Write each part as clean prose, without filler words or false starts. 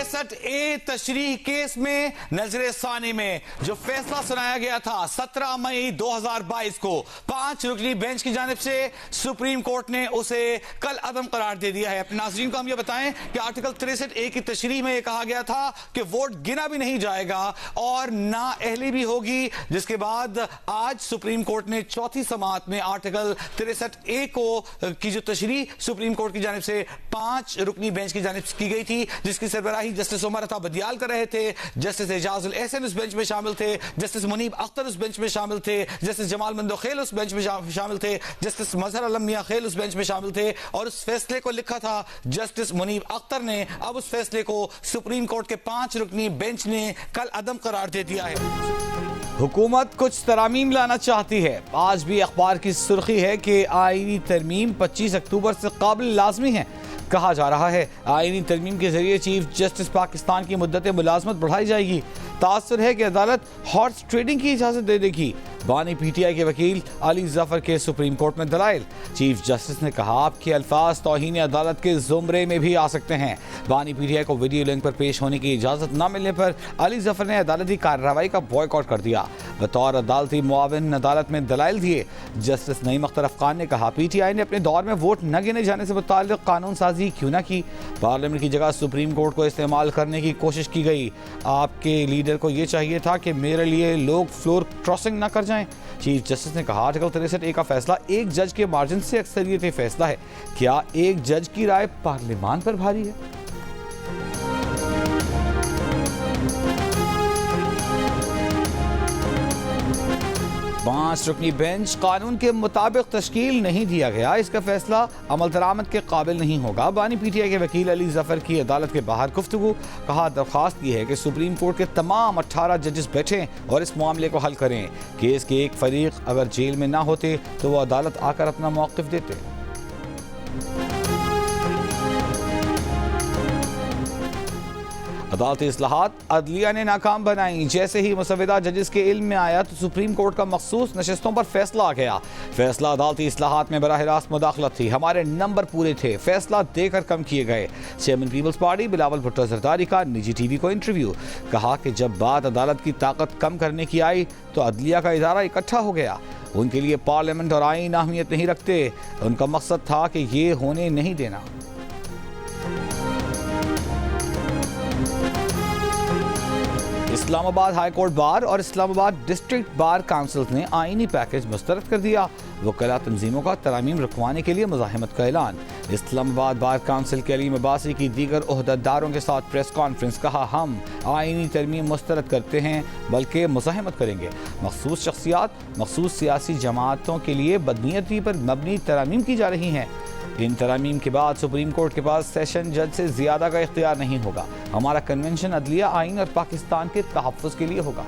63A तशरीह case में नजर सानी में जो फैसला सुनाया गया था 17 मई 2022 को 5 रुकनी बेंच की जानिब से सुप्रीम कोर्ट ने उसे कल अदम करार दे दिया है। अपने नाज़रीन को हम ये बताएं कि आर्टिकल 63A की तशरीह में यह कहा गया था कि वोट गिना भी नहीं जाएगा और ना अहली भी होगी, जिसके बाद आज सुप्रीम कोर्ट ने चौथी समाअत में आर्टिकल 63A को की जो तशरीह सुप्रीम कोर्ट की जानिब से 5 रुकनी बेंच की जानिब की गई थी, जिसकी सरबराही जस्टिस उमर अता बदियाल कर रहे थे, जस्टिस एजाजुल एहसन उस बेंच में शामिल थे, जस्टिस मुनीब अख्तर उस बेंच में शामिल थे, जस्टिस जमाल मंदोखेल उस बेंच में शामिल थे, जस्टिस मजहर आलम मियां खेल उस बेंच में शामिल थे और उस फैसले को लिखा था जस्टिस मुनीब अख्तर ने। अब उस फैसले को सुप्रीम कोर्ट के 5 रुकनी बेंच ने कल अदम करार दे दिया है। हुकूमत कुछ तरामीम लाना चाहती है। आज भी अखबार की सुर्खी है कि आईनी तरमीम 25 अक्टूबर से काबिल लाजमी है। कहा जा रहा है आईनी तरमीम के जरिए चीफ जस्टिस पाकिस्तान की मुद्दत मुलाजमत बढ़ाई जाएगी। तासुर है कि अदालत हॉर्स ट्रेडिंग की इजाजत दे देगी। बानी पीटीआई के वकील अली जफर के सुप्रीम कोर्ट में दलाइल। चीफ जस्टिस ने कहा आपके अल्फाज तौहीन अदालत के जुमरे में भी आ सकते हैं। बानी पीटीआई को वीडियो लिंक पर पेश होने की इजाजत न मिलने पर अली जफर ने अदालती कार्रवाई का बॉयकॉट कर दिया। बतौर अदालती मुआविन अदालत में दलाइल दिए। जस्टिस नईम अख्तर अफगान ने कहा पीटीआई ने अपने दौर में वोट न गिने जाने से मुताल्लिक कानून साजी क्यों न की। पार्लियामेंट की जगह सुप्रीम कोर्ट को इस्तेमाल करने की कोशिश की गई। आपके लीडर को यह चाहिए था कि मेरे लिए लोग फ्लोर क्रॉसिंग न कर जाएं। चीफ जस्टिस ने कहा आर्टिकल 63A का फैसला एक जज के मार्जिन से अक्सरियत फैसला है। क्या एक जज की राय पार्लियामान पर भारी है? 5 रुकनी बेंच कानून के मुताबिक तश्कील नहीं दिया गया। इसका फैसला अमल दरामद के काबिल नहीं होगा। बानी पीटीआई के वकील अली जफर की अदालत के बाहर गुफ्तगू। कहा दरख्वास्त की है कि सुप्रीम कोर्ट के तमाम 18 जजेस बैठें और इस मामले को हल करें। केस के एक फरीक अगर जेल में ना होते तो वो अदालत आकर अपना मौक़िफ़ देते। अदालती इस्लाहात अदलिया ने नाकाम बनाई। जैसे ही मुसविदा जजेस के इल्म में आया तो सुप्रीम कोर्ट का मखसूस नशिस्तों पर फैसला आ गया। फैसला अदालती इस्लाहात में बराह रास्त मुदाखलत थी। हमारे नंबर पूरे थे, फैसला देकर कम किए गए। Chairman Peoples Party Bilawal Bhutto Zardari का निजी टीवी को इंटरव्यू। कहा कि जब बात अदालत की ताकत कम करने की आई तो अदलिया का इदारा इकट्ठा हो गया। उनके लिए पार्लियामेंट और आईन अहमियत नहीं रखते। उनका मकसद था कि ये होने नहीं देना। इस्लामाबाद हाई कोर्ट बार और इस्लामाबाद डिस्ट्रिक्ट बार काउंसिल ने आईनी पैकेज मुस्तरद कर दिया। वकला तंजीमों का तरामीम रखवाने के लिए मुज़ाहमत का ऐलान। इस्लामाबाद बार काउंसिल के अलीम अब्बासी की दीगर ओहदेदारों के साथ प्रेस कॉन्फ्रेंस। कहा हम आईनी तरमीम मुस्तरद करते हैं बल्कि मुज़ाहमत करेंगे। मखसूस शख्सियात मखसूस सियासी जमातों के लिए बदनीयती पर मबनी तरामीम की जा रही हैं। इन तरामीम के बाद सुप्रीम कोर्ट के पास सेशन जज से ज्यादा का इख्तियार नहीं होगा। हमारा कन्वेंशन अदलिया आइन और पाकिस्तान के तहफ़्फ़ुज़ के लिए होगा।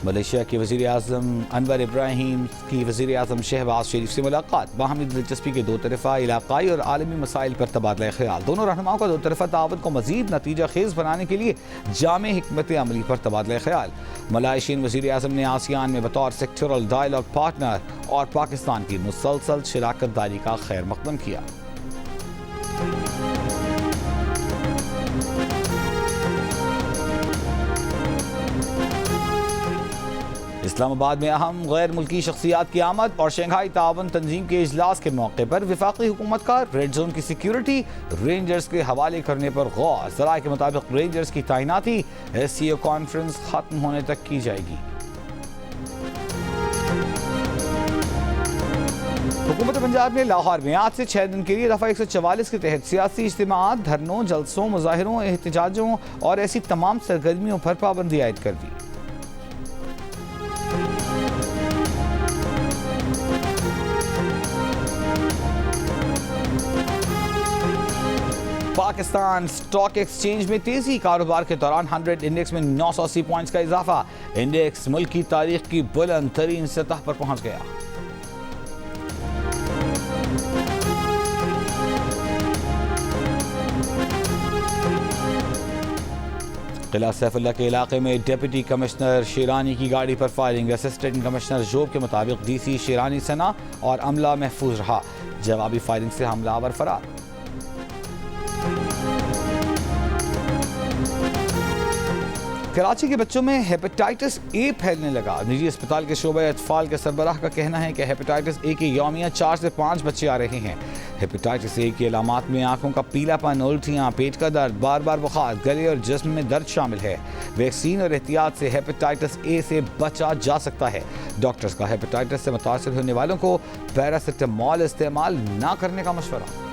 मलेशिया के वज़ीर आज़म अनवर इब्राहिम की वज़ीर आज़म शहबाज शरीफ से मुलाकात। बाहमी दिलचस्पी के दो तरफ़ा इलाक़ाई और आलमी मसाइल पर तबादला ख्याल। दोनों रहनुमाओं का दो तरफ़ा ताउन को मज़ीद नतीजा खेज़ बनाने के लिए जामे हिकमत अमली पर तबादला ख्याल। मलाइशियन वज़ीर आज़म ने आसियान में बतौर सेक्टरल डायलॉग पार्टनर और पाकिस्तान की मुसलसल शराकत दारी का खैर मकदम किया। इस्लामाबाद में अहम गैर मुल्की शख्सियात की आमद और शंघाई ताउन तंजीम के इजलास के मौके पर वफाकी हुकूमत का रेड जोन की सिक्योरिटी रेंजर्स के हवाले करने पर गौर। ज़राए के मुताबिक रेंजर्स की तैनाती SCO कॉन्फ्रेंस खत्म होने तक की जाएगी। हुकूमत पंजाब ने लाहौर में आज से 6 दिन के लिए दफ़ा 144 के तहत सियासी इज्तिमाआत, धरनों, जलसों, मुजाहिरों, एहतजाजों और ऐसी तमाम सरगर्मियों पर पाबंदी आयद कर दी। पाकिस्तान स्टॉक एक्सचेंज में तेजी। कारोबार के दौरान 100 इंडेक्स में 980 पॉइंट्स का इजाफा। इंडेक्स मुल्क की तारीख की बुलंद तरीन सतह पर पहुंच गया। किला सैफुल्ला के इलाके में डिप्टी कमिश्नर शेरानी की गाड़ी पर फायरिंग। असिस्टेंट कमिश्नर जोब के मुताबिक डीसी शेरानी सना और अमला महफूज रहा। जवाबी फायरिंग से हमलावर फरार। कराची के बच्चों में हेपेटाइटिस ए फैलने लगा। निजी अस्पताल के शोबे अतफाल के सरबराह का कहना है कि हेपेटाइटिस ए के यौमिया 4 से 5 बच्चे आ रहे हैं। हेपेटाइटिस ए की अलामात में आंखों का पीलापन, उल्टियाँ, पेट का दर्द, बार बार बुखार, गले और जिस्म में दर्द शामिल है। वैक्सीन और एहतियात से हेपेटाइटिस ए से बचा जा सकता है। डॉक्टर्स का हेपेटाइटिस से मुतासर होने वालों को पैरासिटामोल इस्तेमाल ना करने का मशवरा।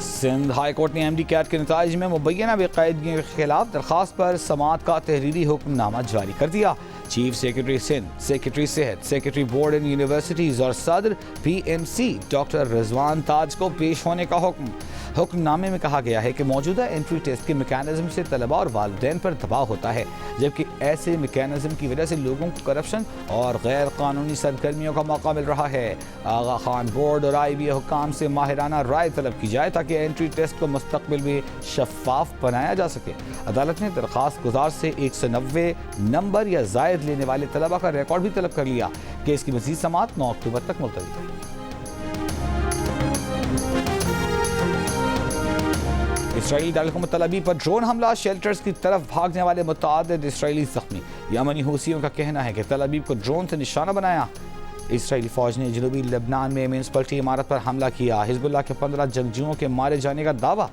सिंध हाई कोर्ट ने एमडी कैट के नताइज में मुबैना बेकायदगियों के खिलाफ दरखास्त पर समाअत का तहरीरी हुक्मनामा जारी कर दिया। चीफ सेक्रेटरी सिंध, सेक्रेटरी सेहत, सेक्रेटरी बोर्ड एंड यूनिवर्सिटीज और सदर पीएमसी डॉक्टर रिजवान ताज को पेश होने का हुक्म। हुक्मनामे में कहा गया है कि मौजूदा एंट्री टेस्ट के मैकेनिज्म से तलबा और वालिदैन पर दबाव होता है, जबकि ऐसे मैकेनिज्म की वजह से लोगों को करप्शन और गैर कानूनी सरगर्मियों का मौका मिल रहा है। आगा खान बोर्ड और IBA हुक्काम से माहिराना राय तलब की जाए ताकि एंट्री टेस्ट को मुस्तकबिल में शफाफ बनाया जा सके। अदालत ने दरखास्त गुजार से 190 नंबर या जायद लेने वाले तलबा का रिकॉर्ड भी तलब कर लिया। केस की मज़ीद समाअत 9 अक्टूबर तक मुलतवी। इसराइली दारकूमत तल अवीव पर ड्रोन हमला, शेल्टर्स की तरफ भागने वाले मुतअद्दिद इसराइली जख्मी। यमनी हूसियों का कहना है कि तल अवीव को ड्रोन से निशाना बनाया। इसराइली फौज ने जनूबी लेबनान में म्यूनिसिपलिटी इमारत पर हमला किया। हिजबुल्लाह के 15 जंगजुओं के मारे जाने का दावा।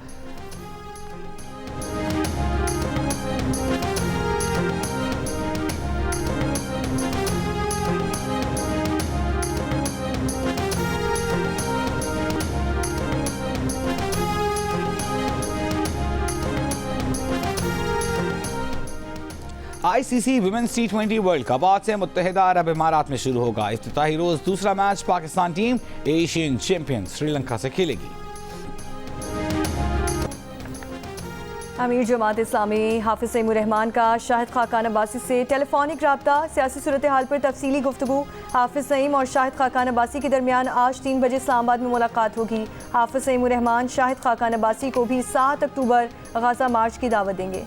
ICC women's T20 world cup आज से मुत्तहिदा अरब इमारात में शुरू होगा। इफ्तिताही रोज दूसरा match Pakistan team Asian champion Sri Lanka से खेलेगी। अमीर जमात इस्लामी हाफिज सईमुर रहमान का शाहिद खाकान अब्बासी से टेलीफोनिक रब्ता। सियासी सूरत हाल पर तफसीली गुफ्तगू। हाफिज सईम और शाहिद खाकान अब्बासी के दरमियान आज 3 बजे इस्लामाबाद में मुलाकात होगी। हाफिज सईमुर रहमान शाहिद खाकान अब्बासी को भी 7 अक्टूबर गाजा मार्च की दावत देंगे।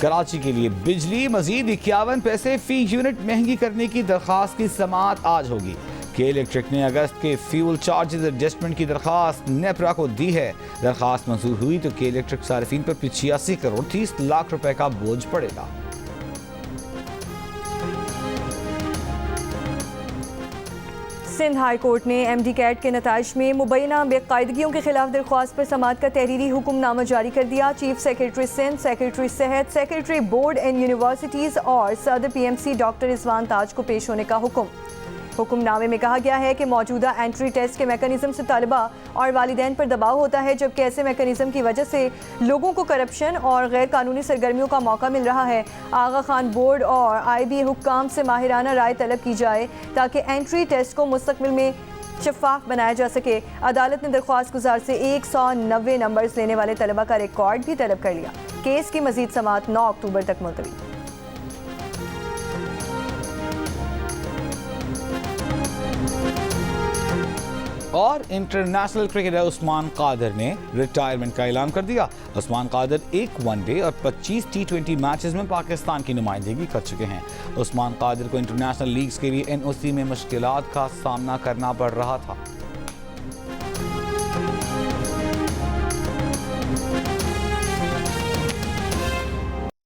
कराची के लिए बिजली मजीद 51 पैसे फी यूनिट महंगी करने की दरखास्त की समाअत आज होगी। के इलेक्ट्रिक ने अगस्त के फ्यूल चार्जेस एडजस्टमेंट की दरखास्त नेपरा को दी है। दरखास्त मंजूर हुई तो के इलेक्ट्रिक सार्फिन पर 85 करोड़ 30 लाख रुपए का बोझ पड़ेगा। सिंध हाई कोर्ट ने एमडी कैट के नताइज में मुबैना बेकायदगियों के खिलाफ दरख्वास्त पर समाअत का तहरीरी हुक्मनामा जारी कर दिया। चीफ सेक्रेटरी सिंध, सेक्रेटरी सेहत, सेक्रेटरी बोर्ड एंड यूनिवर्सिटीज़ और सदर पीएमसी डॉक्टर रिजवान ताज को पेश होने का हुक्म। हुक्मनामे में कहा गया है कि मौजूदा एंट्री टेस्ट के मैकेनिज्म से तलबा और वालिदैन पर दबाव होता है, जबकि ऐसे मैकेनिज्म की वजह से लोगों को करप्शन और गैर कानूनी सरगर्मियों का मौका मिल रहा है। आगा खान बोर्ड और IBA हुक्काम से माहिराना राय तलब की जाए ताकि एंट्री टेस्ट को मुस्तकबिल में शफाफ बनाया जा सके। अदालत ने दरख्वास्त गुजार से 190 नंबर्स लेने वाले तलबा का रिकॉर्ड भी तलब कर लिया। केस की मजीद समाअत 9 अक्टूबर तक मुलतवी। और इंटरनेशनल क्रिकेटर उस्मान कादर ने रिटायरमेंट का ऐलान कर दिया। उस्मान कादर 1 वनडे और 25 T20 मैचेस में पाकिस्तान की नुमाइंदगी कर चुके हैं। उस्मान कादर को इंटरनेशनल लीग्स के लिए NOC में मुश्किलात का सामना करना पड़ रहा था।